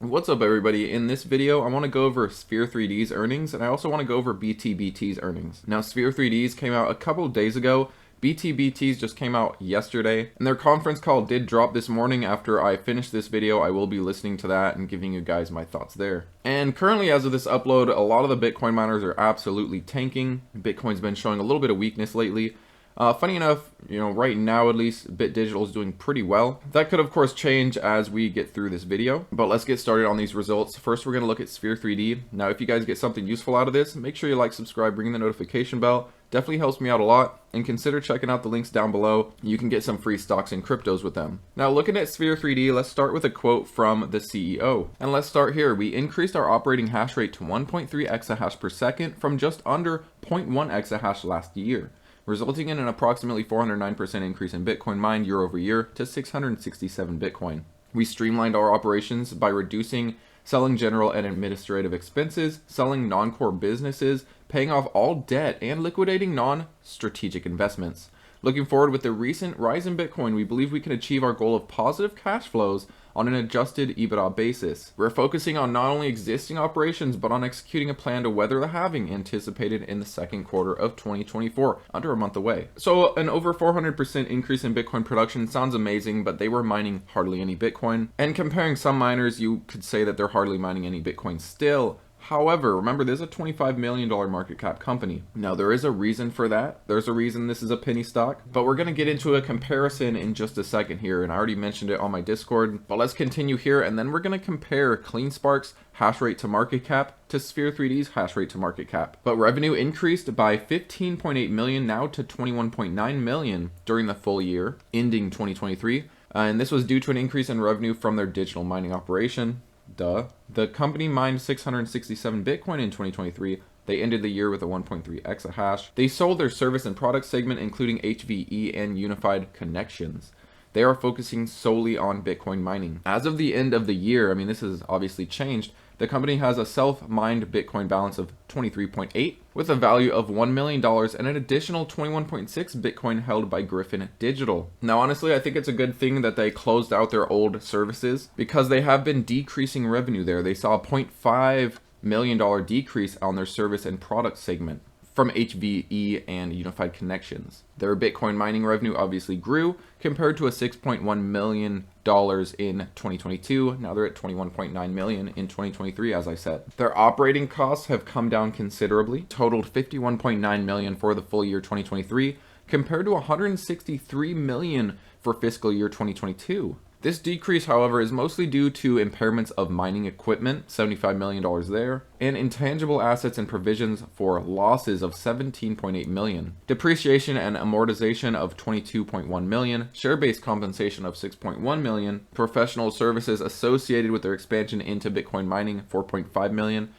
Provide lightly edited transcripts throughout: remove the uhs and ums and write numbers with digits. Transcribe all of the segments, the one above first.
What's up, everybody? In this video, I want to go over Sphere 3D's earnings, and I also want to go over BTBT's earnings. Now, Sphere 3D's came out a couple of days ago. BTBT's just came out yesterday, and their conference call did drop this morning. After I finish this video, I will be listening to that and giving you guys my thoughts there. And currently, as of this upload, a lot of the Bitcoin miners are absolutely tanking. Bitcoin's been showing a little bit of weakness lately. Funny enough, right now at least, BitDigital is doing pretty well. That could of course change as we get through this video, but let's get started on these results. First, we're going to look at Sphere 3D. Now, if you guys get something useful out of this, make sure you like, subscribe, ring the notification bell. Definitely helps me out a lot, and consider checking out the links down below. You can get some free stocks and cryptos with them. Now, looking at Sphere 3D, let's start with a quote from the CEO. And let's start here. We increased our operating hash rate to 1.3 exahash per second from just under 0.1 exahash last year, resulting in an approximately 409% increase in Bitcoin mined year over year to 667 Bitcoin. We streamlined our operations by reducing selling general and administrative expenses, selling non-core businesses, paying off all debt, and liquidating non-strategic investments. Looking forward, with the recent rise in Bitcoin, we believe we can achieve our goal of positive cash flows on an adjusted EBITDA basis. We're focusing on not only existing operations, but on executing a plan to weather the halving anticipated in the second quarter of 2024, under a month away. So an over 400% increase in Bitcoin production sounds amazing, but they were mining hardly any Bitcoin. And comparing some miners, you could say that they're hardly mining any Bitcoin still. However, remember, this is a $25 million market cap company. Now, there is a reason for that. There's a reason this is a penny stock, but we're going to get into a comparison in just a second here, and I already mentioned it on my Discord, but let's continue here, and then we're going to compare CleanSpark's hash rate to market cap to Sphere 3D's hash rate to market cap. But revenue increased by 15.8 million now to 21.9 million during the full year, ending 2023, and this was due to an increase in revenue from their digital mining operation. The company mined 667 Bitcoin in 2023. They ended the year with a 1.3 exahash. They sold their service and product segment, including HVE and unified connections. They are focusing solely on Bitcoin mining. As of the end of the year, this has obviously changed. The company has a self-mined Bitcoin balance of 23.8 with a value of $1 million and an additional 21.6 Bitcoin held by Griffin Digital. Now, honestly, I think it's a good thing that they closed out their old services because they have been decreasing revenue there. They saw a $0.5 million decrease on their service and product segment from HVE and unified connections. Their Bitcoin mining revenue obviously grew compared to a $6.1 million in 2022. Now they're at 21.9 million in 2023, as I said. Their operating costs have come down considerably, totaled 51.9 million for the full year 2023, compared to 163 million for fiscal year 2022. This decrease, however, is mostly due to impairments of mining equipment, $75 million there, and intangible assets and provisions for losses of 17.8 million, depreciation and amortization of 22.1 million, share-based compensation of 6.1 million, professional services associated with their expansion into Bitcoin mining, 4.5 million.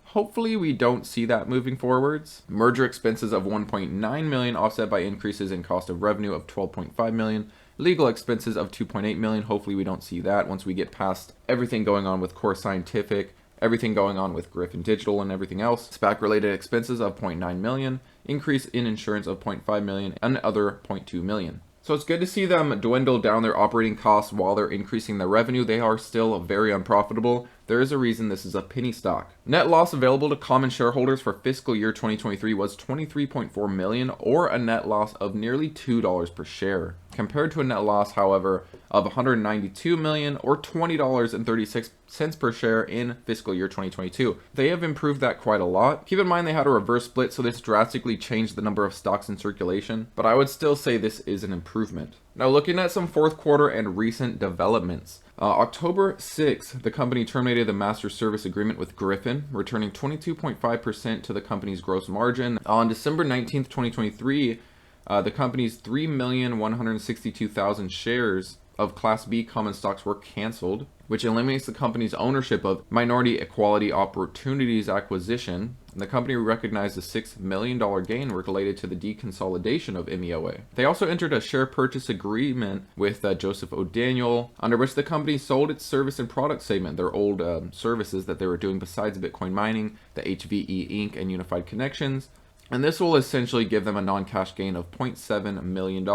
Hopefully we don't see that moving forwards. Merger expenses of 1.9 million offset by increases in cost of revenue of 12.5 million. Legal expenses of 2.8 million. Hopefully we don't see that once we get past everything going on with Core Scientific, everything going on with Griffin Digital and everything else. SPAC related expenses of 0.9 million, increase in insurance of 0.5 million, and other 0.2 million. So it's good to see them dwindle down their operating costs while they're increasing their revenue. They are still very unprofitable. There is a reason this is a penny stock. Net loss available to common shareholders for fiscal year 2023 was 23.4 million, or a net loss of nearly $2 per share, compared to a net loss, however, of 192 million or $20.36 per share in fiscal year 2022. They have improved that quite a lot. Keep in mind they had a reverse split, so this drastically changed the number of stocks in circulation, but I would still say this is an improvement. Now, looking at some fourth quarter and recent developments. October 6th, the company terminated the master service agreement with Griffin, returning 22.5% to the company's gross margin. On December 19th, 2023, the company's 3,162,000 shares of Class B common stocks were canceled, which eliminates the company's ownership of Minority Equality Opportunities Acquisition. The company recognized a $6 million gain related to the deconsolidation of MEOA. They also entered a share purchase agreement with Joseph O'Daniel, under which the company sold its service and product segment, their old services that they were doing besides Bitcoin mining, the HVE Inc. and Unified Connections. And this will essentially give them a non-cash gain of $0.7 million.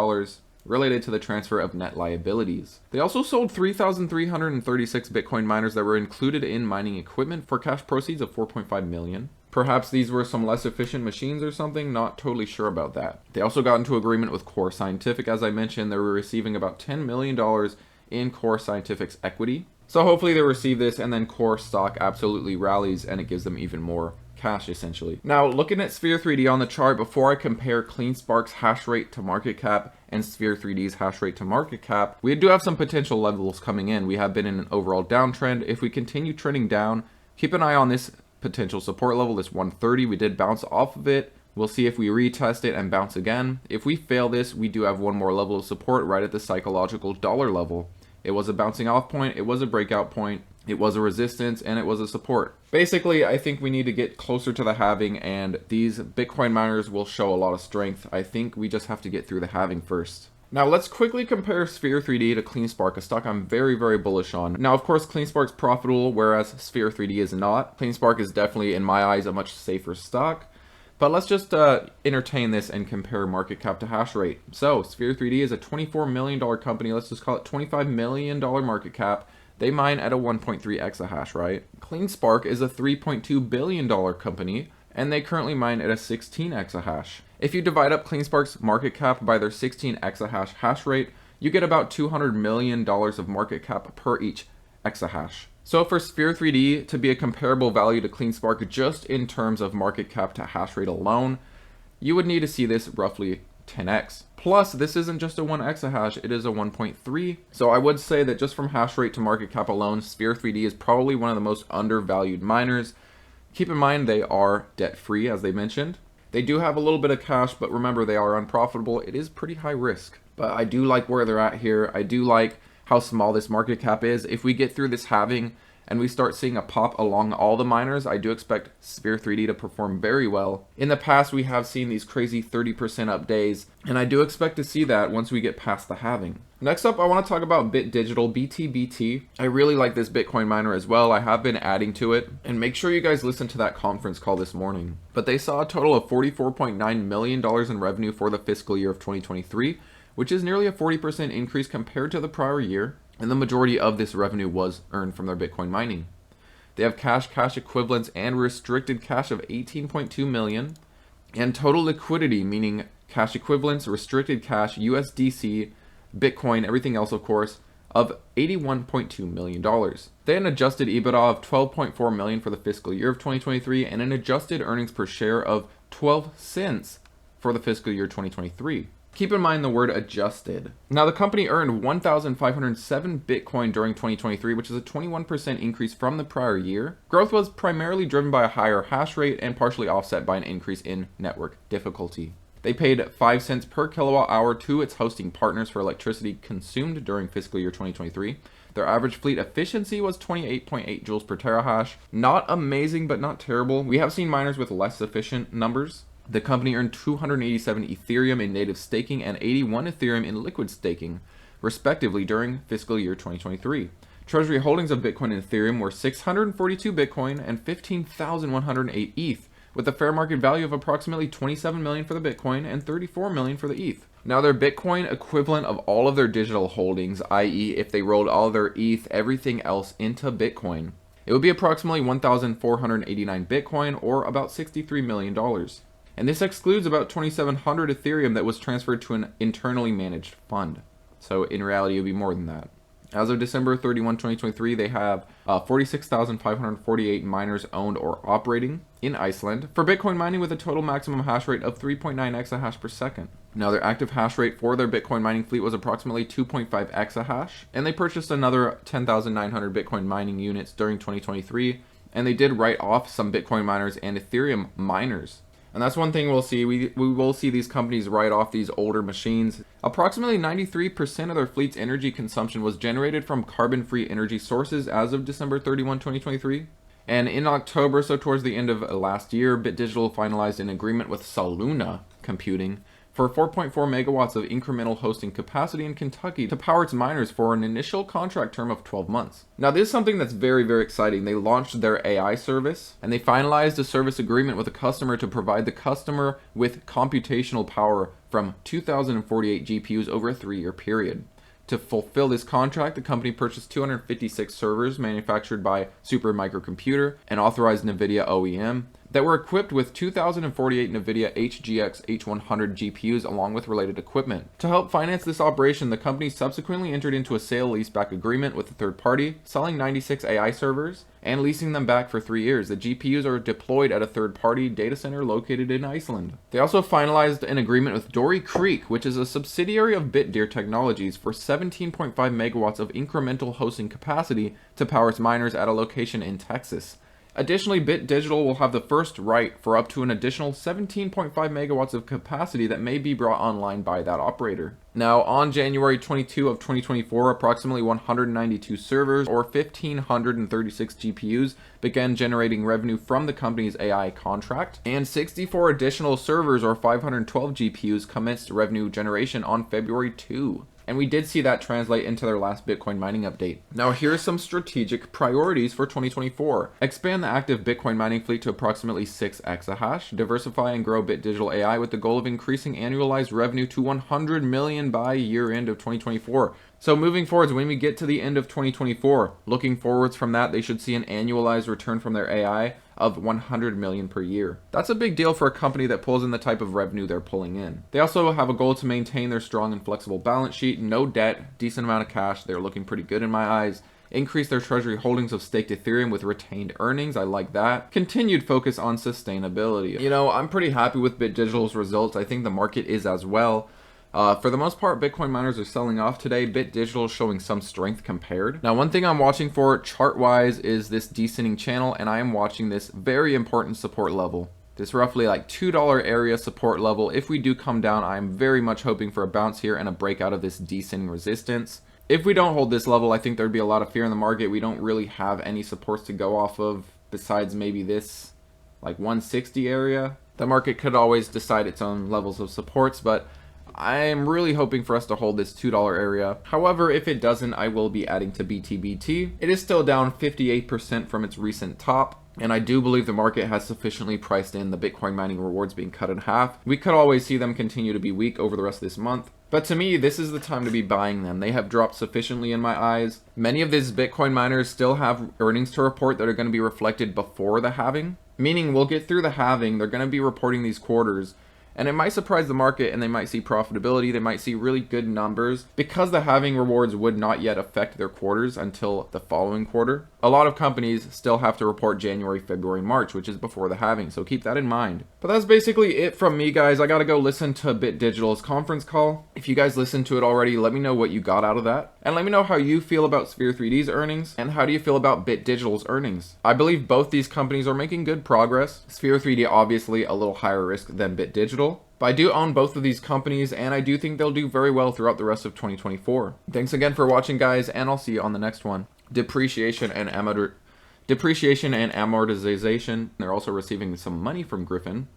related to the transfer of net liabilities. They also sold 3,336 Bitcoin miners that were included in mining equipment for cash proceeds of $4.5 million. Perhaps these were some less efficient machines or something, not totally sure about that. They also got into agreement with Core Scientific. As I mentioned, they were receiving about $10 million in Core Scientific's equity. So hopefully they receive this, and then Core stock absolutely rallies and it gives them even more cash essentially. Now looking at Sphere 3D on the chart, before I compare CleanSpark's hash rate to market cap and Sphere 3D's hash rate to market cap, we do have some potential levels coming in. We have been in an overall downtrend. If we continue trending down, keep an eye on this potential support level, this 130. We did bounce off of it. We'll see if we retest it and bounce again. If we fail this, we do have one more level of support right at the psychological dollar level. It was a bouncing off point, it was a breakout point, it was a resistance, and it was a support. Basically, I think we need to get closer to the halving, and these Bitcoin miners will show a lot of strength. I think we just have to get through the halving first. Now let's quickly compare Sphere 3D to CleanSpark, a stock I'm very, very bullish on. Now, of course, CleanSpark's profitable, whereas Sphere 3D is not. CleanSpark is definitely, in my eyes, a much safer stock. But let's just entertain this and compare market cap to hash rate. So Sphere 3D is a $24 million company. Let's just call it $25 million market cap. They mine at a 1.3 exahash, right? CleanSpark is a $3.2 billion company, and they currently mine at a 16 exahash. If you divide up CleanSpark's market cap by their 16 exahash hash rate, you get about $200 million of market cap per each exahash. So for Sphere 3D to be a comparable value to CleanSpark just in terms of market cap to hash rate alone, you would need to see this roughly 10x. Plus, this isn't just a 1 exahash, it is a 1.3. So I would say that just from hash rate to market cap alone, Sphere 3D is probably one of the most undervalued miners. Keep in mind they are debt-free, as they mentioned. They do have a little bit of cash, but remember they are unprofitable. It is pretty high risk. But I do like where they're at here. I do like how small this market cap is. If we get through this halving and we start seeing a pop along all the miners, I do expect Sphere 3D to perform very well. In the past, we have seen these crazy 30% up days, and I do expect to see that once we get past the halving. Next up, I want to talk about Digital BTBT. I really like this Bitcoin miner as well. I have been adding to it, and make sure you guys listen to that conference call this morning. But they saw a total of $44.9 million in revenue for the fiscal year of 2023, which is nearly a 40% increase compared to the prior year, and the majority of this revenue was earned from their Bitcoin mining. They have cash equivalents, and restricted cash of $18.2 million, and total liquidity, meaning cash equivalents, restricted cash, USDC, Bitcoin, everything else of course, of $81.2 million. They had an adjusted EBITDA of $12.4 million for the fiscal year of 2023, and an adjusted earnings per share of 12 cents for the fiscal year 2023. Keep in mind the word adjusted. Now the company earned 1,507 Bitcoin during 2023, which is a 21% increase from the prior year. Growth was primarily driven by a higher hash rate and partially offset by an increase in network difficulty. They paid 5 cents per kilowatt hour to its hosting partners for electricity consumed during fiscal year 2023. Their average fleet efficiency was 28.8 joules per terahash. Not amazing, but not terrible. We have seen miners with less efficient numbers. The company earned 287 Ethereum in native staking and 81 Ethereum in liquid staking, respectively, during fiscal year 2023. Treasury holdings of Bitcoin and Ethereum were 642 Bitcoin and 15,108 ETH, with a fair market value of approximately 27 million for the Bitcoin and 34 million for the ETH. Now their Bitcoin equivalent of all of their digital holdings, i.e. if they rolled all their ETH, everything else into Bitcoin, it would be approximately 1,489 Bitcoin, or about $63 million. And this excludes about 2,700 Ethereum that was transferred to an internally managed fund. So in reality, it would be more than that. As of December 31, 2023, they have 46,548 miners owned or operating in Iceland for Bitcoin mining, with a total maximum hash rate of 3.9 exahash per second. Now their active hash rate for their Bitcoin mining fleet was approximately 2.5 exahash, and they purchased another 10,900 Bitcoin mining units during 2023, and they did write off some Bitcoin miners and Ethereum miners. And that's one thing we'll see. We will see these companies write off these older machines. Approximately 93% of their fleet's energy consumption was generated from carbon-free energy sources as of December 31, 2023. And in October, so towards the end of last year, BitDigital finalized an agreement with Soluna Computing for 4.4 megawatts of incremental hosting capacity in Kentucky to power its miners for an initial contract term of 12 months. Now, this is something that's very, very exciting. They launched their AI service, and they finalized a service agreement with a customer to provide the customer with computational power from 2,048 GPUs over a 3-year period. To fulfill this contract, the company purchased 256 servers manufactured by Supermicro, an authorized NVIDIA OEM, that were equipped with 2,048 NVIDIA HGX H100 GPUs along with related equipment. To help finance this operation, the company subsequently entered into a sale-leaseback agreement with a third party, selling 96 AI servers and leasing them back for 3 years. The GPUs are deployed at a third-party data center located in Iceland. They also finalized an agreement with Dory Creek, which is a subsidiary of Bitdeer Technologies, for 17.5 megawatts of incremental hosting capacity to power its miners at a location in Texas. Additionally, Bit Digital will have the first right for up to an additional 17.5 megawatts of capacity that may be brought online by that operator. Now, on January 22 of 2024, approximately 192 servers or 1,536 GPUs began generating revenue from the company's AI contract, and 64 additional servers or 512 GPUs commenced revenue generation on February 2. And we did see that translate into their last Bitcoin mining update. Now, here are some strategic priorities for 2024. Expand the active Bitcoin mining fleet to approximately 6 exahash. Diversify and grow Bit Digital AI with the goal of increasing annualized revenue to 100 million by year end of 2024. So moving forwards, when we get to the end of 2024, looking forwards from that, they should see an annualized return from their AI of 100 million per year. That's a big deal for a company that pulls in the type of revenue they're pulling in. They also have a goal to maintain their strong and flexible balance sheet, no debt, decent amount of cash. They're looking pretty good in my eyes. Increase their treasury holdings of staked Ethereum with retained earnings. I like that. Continued focus on sustainability. You know, I'm pretty happy with Bit Digital's results. I think the market is as well. For the most part, Bitcoin miners are selling off today. Bit Digital is showing some strength compared. Now, one thing I'm watching for chart-wise is this descending channel, and I am watching this very important support level. This roughly like $2 area support level. If we do come down, I'm very much hoping for a bounce here and a breakout of this descending resistance. If we don't hold this level, I think there'd be a lot of fear in the market. We don't really have any supports to go off of besides maybe this like 160 area. The market could always decide its own levels of supports, but I'm really hoping for us to hold this $2 area. However, if it doesn't, I will be adding to BTBT. It is still down 58% from its recent top, and I do believe the market has sufficiently priced in the Bitcoin mining rewards being cut in half. We could always see them continue to be weak over the rest of this month, but to me, this is the time to be buying them. They have dropped sufficiently in my eyes. Many of these Bitcoin miners still have earnings to report that are going to be reflected before the halving, meaning we'll get through the halving, they're going to be reporting these quarters, and it might surprise the market and they might see profitability, they might see really good numbers. Because the halving rewards would not yet affect their quarters until the following quarter, a lot of companies still have to report January, February, March, which is before the halving, so keep that in mind. But that's basically it from me, guys. I gotta go listen to Bit Digital's conference call. If you guys listened to it already, let me know what you got out of that. And let me know how you feel about Sphere 3D's earnings, and how do you feel about Bit Digital's earnings. I believe both these companies are making good progress. Sphere 3D obviously a little higher risk than Bit Digital, but I do own both of these companies, and I do think they'll do very well throughout the rest of 2024. Thanks again for watching, guys, and I'll see you on the next one. Depreciation and amortization. They're also receiving some money from Griffin.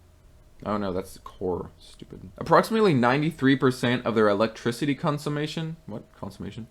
Oh no, that's core. Stupid. Approximately 93% of their electricity consumption. What? Consummation?